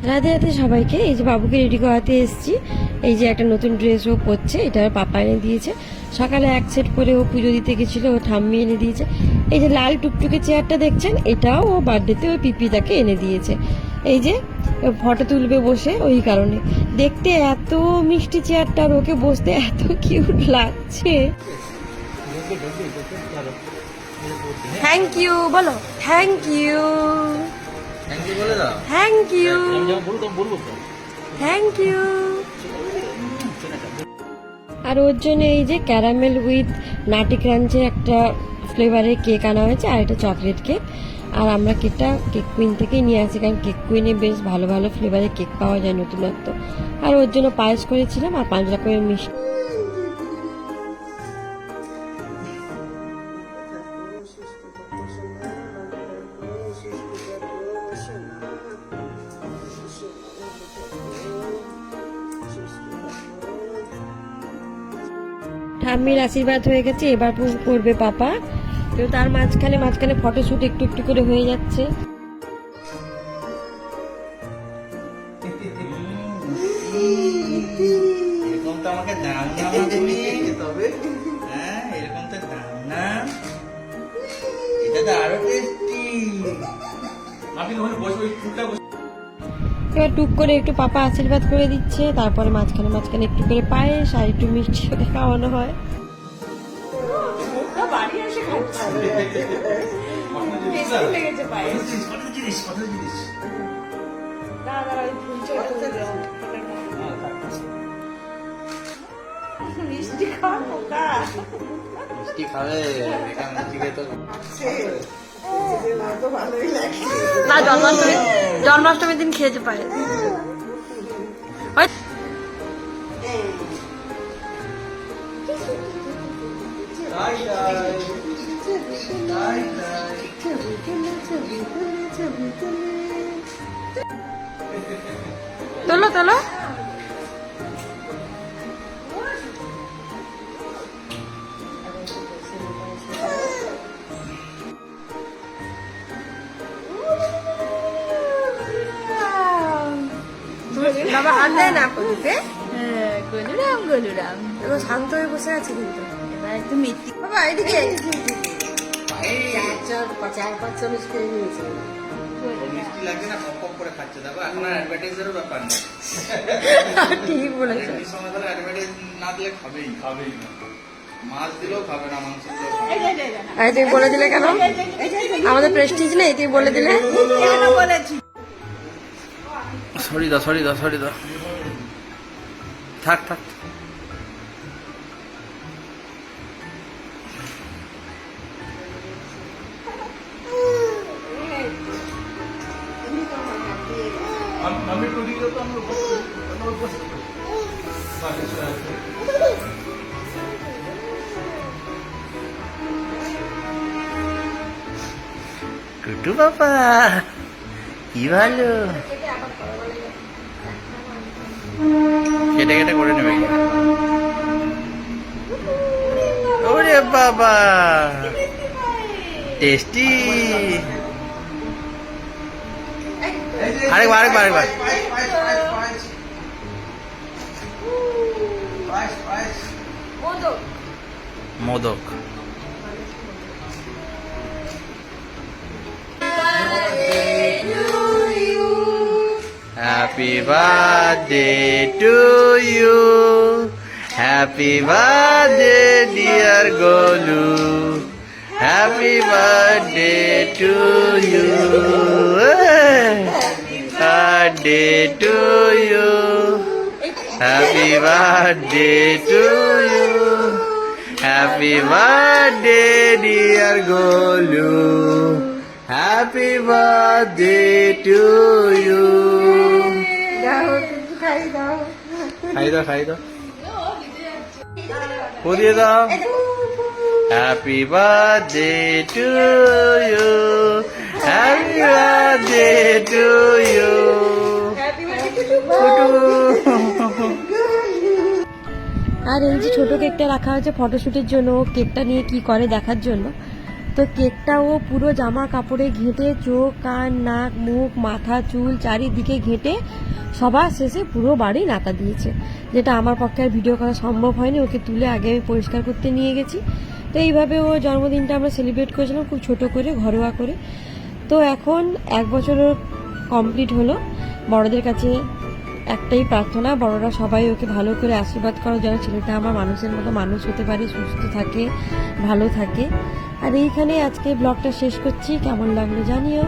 রাধে রাধে সবাইকে। এই যে বাবুকে রেডি করাতে এসেছি। এই যে একটা নতুন ড্রেস ও পরছে, এটা পাপা এনে দিয়েছে। সকালে এক সেট পরে ও পুজো দিতে গেছিল, ও ঠাম্মি এনে দিয়েছে। এই যে লাল টুকটুকে চেয়ারটা দেখছেন, এটাও ও বার্থডেতে ওই পিপি তাকে এনে দিয়েছে। এই যে ফটো তুলবে বসে, ওই কারণে দেখতে এত মিষ্টি চেয়ারটা, আর ওকে বসতে এত কিউট লাগছে। থ্যাংক ইউ বলো, thank you, thank you, thank you. আর ওর জন্য এই যে ক্যারামেল উইথ নাটি ক্রাঞ্চের একটা ফ্লেভারের কেক আনা হয়েছে, আর এটা চকলেট কেক। আর আমরা কেকটা কেক কুইন থেকেই নিয়ে আসি, কারণ কেক কুইনে বেশ ভালো ভালো ফ্লেভারের কেক পাওয়া যায় নতুনত্ব। আর ওর জন্য পায়েস করেছিলাম আর 5 রকমের মিষ্টি। ঠাম্মির আশীর্বাদ হয়ে গেছে, এবার করবে পাপা। তো তার মাঝখানে ফটোশুট একটু একটু করে হয়ে যাচ্ছে। এরকম তো আমাকে দাও না তুমি, তবে হ্যাঁ এরকম তো দাও না, এটা তো আরো টেস্টি। আপনি ওখানে বসে ওই ফুলটা এবার টুক করে একটু পাপা আশীর্বাদ করে দিচ্ছে, তারপরে মাঝখানে একটু করে পায়েস আর একটু মিষ্টি করে খাওয়ানো হয়। মিষ্টি খাবে, মিষ্টি খেতে না, জন্মাষ্টমীর দিন খেতে পারে। তোলো তোলো। বাবা হাত দেয় না আপনাকে। গলুরাম গলুরাম, এবার শান্ত হয়ে বসে আছে কিন্তু। এবার একদম মিষ্টি। বাবা এদিকে। 4 চামচ করে নিয়েছে। মিষ্টি লাগে না, কম কম করে খাচ্ছে। দেখো এখন আর অ্যাডভার্টাইজেরও ব্যাপার নেই। ঠিক বলেছো। এই সময় তাহলে অ্যাডভার্টাইজ না দিলে খাবেই না। মাছ দিলেও খাবে না, মাংস দিলেও খাবে না। আরে তুমি বলে দিলে কেন? আমাদের প্রেস্টিজ নেই, তুমি বলে দিলে। সরি দা থাক আমি তো দিকে তো আমরা কুটু বাবা কি ভালো, কেটে করে নেবে। ওরে বাবা টেস্টি। আরেকবার modak. Happy birthday to you, happy birthday dear Golu, happy birthday to you, birthday to you, happy birthday to you, happy birthday dear Golu, happy birthday to you. খাই দাও পুড়িয়ে দাও। Happy birthday to you, happy birthday to you. আর এই যে ছোট কেকটা রাখা হয়েছে ফটোশুটের জন্য, কেকটা নিয়ে কি করে দেখার জন্য। তো কেকটা ও পুরো জামা কাপড়ে ঘেঁটে চোখ কান নাক মুখ মাথা চুল চারিদিকে ঘেঁটে সবার শেষে পুরো বাড়ি নাতা দিয়েছে, যেটা আমার পক্ষে আর ভিডিও করা সম্ভব হয়নি। ওকে তুলে আগে আমি পরিষ্কার করতে নিয়ে গেছি। তো এইভাবে ও জন্মদিনটা আমরা সেলিব্রেট করেছিলাম খুব ছোট করে, ঘরোয়া করে। তো এখন 1 বছরও কমপ্লিট হলো। বড়দের কাছে একটাই প্রার্থনা, বড়রা সবাই ওকে ভালো করে আশীর্বাদ করো, যেন ছেলেটা আমার মানুষের মতো মানুষ হতে পারে, সুস্থ থাকে, ভালো থাকে। আর এইখানে আজকে ব্লগটা শেষ করছি। কেমন লাগলো জানিও।